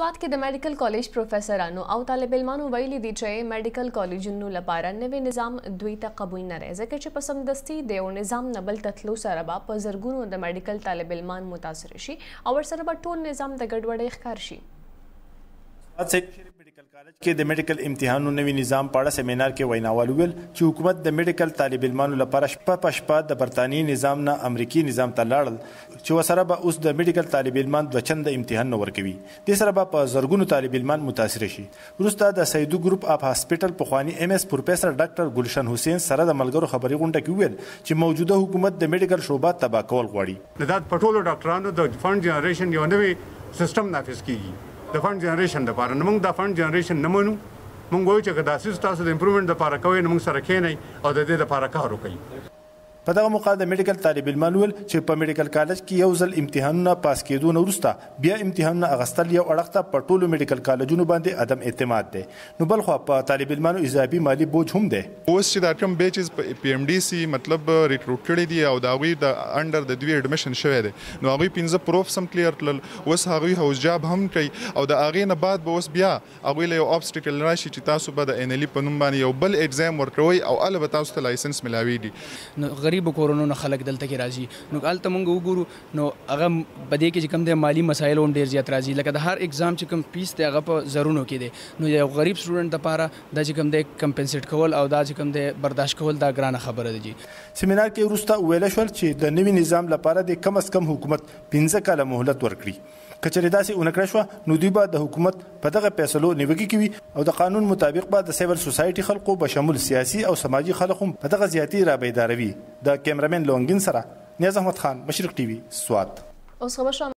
سواد کې د میډیکل کالج پروفیسورانو او طالب علمانو ویلي دي چې میډیکل کالجونو لپاره نوی نظام دوی ته قبول نه دی ځکه چې په سمدستي د یو نظام نه بل ته تلو سره به په زرګونو د میډیکل طالب علمان متاثر شي او ورسره به ټول نظام د ګډوډۍ ښکار شي. میډیکل کالج کې د میډیکل امتحانونو نوی نظام په اړه سیمینار کې ویناوال ویل چې حکومت د میډیکل طالب علمانو لپاره شپه د برتانیې نظام نه امریکایي نظام ته لاړل چې وسره به اوس د میډیکل طالب علمان دوه چنده امتحان نه ورکوي. دې سره به په زرګونو طالب علمان متاثر شي. وروسته د سیدو ګروپ اف هاسپټل پخواني ام اس پروفیسور ډاکټر ګلشن حسین سره د ملګرو خبري غونډه کې ویل چې موجوده حکومت د میډیکل شعبه تباه کول غواړي. دا پټولو ډاکټرانو د فند جنریشن یو نوی سیستم نافذ کیږي د فند جنریشن لپاره. نو موږ د فند جنریشن نه منو. موږ وایو چې دا سیستم تاسو د امپروومنت لپاره کوي نو موږ سره کېنئ او د دې لپاره کار وکړئ. په دغه موقع د میډیکل طالب علمان ویل چې په میډیکل کالج کې یو ځل امتحانونه پاس کېدو نه وروسته بیا امتحانونه اغستل یو اړخ ته په ټولو میډیکل کالجونو باندې عدم اعتماد دی. نو بل خو په طالب علمانو اضافي مالی بوج هم دی. اوس چې دا کوم بیچز پی ام ډي سي مطلب ریکروټ کړي دي او دا غوي د انډر د دوی اډمیشن شوی دی نو هغه 15 پروف سم کلیر کړل. اوس هغه هاوس جاب هم کوي او د هغه نه بعد به اوس بیا هغه له اوبسټیکل راشي چې تاسو به د ان ال په نوم باندې یو بل ایگزام ورکوي او البته تاسو ته لایسنس ملاويږي. نو غریب کورونو خلک دلته کې راځي نو الته موږ وګورو نو هغه بده کې چې کوم د مالی مسایل هم ډیر زیات راځي لکه د هر اگزام چې کوم فیس دی هغه په زرونو کې دی. نو یو غریب سټوډنټ لپاره دا چې کوم دی کمپنسیټ کول او دا چې کوم دی برداشت کول دا ګرانه خبره ده. سیمینار کې وروسته ویل شول چې د نوي نظام لپاره د کم از کم حکومت 15 کاله مهلت ورکړي. کچېرې داسې ونه کړه شوه نو دوی به د حکومت په دغه فیصلو نیوکې کوي او د قانون مطابق به د سیول سوسایټي خلکو به شمول سیاسي او سماجي خلک هم په دغه زیاتي رابیداروي. د کیمرامین لونګین سره نیاز احمد خان، مشرق ټي وي، سوات.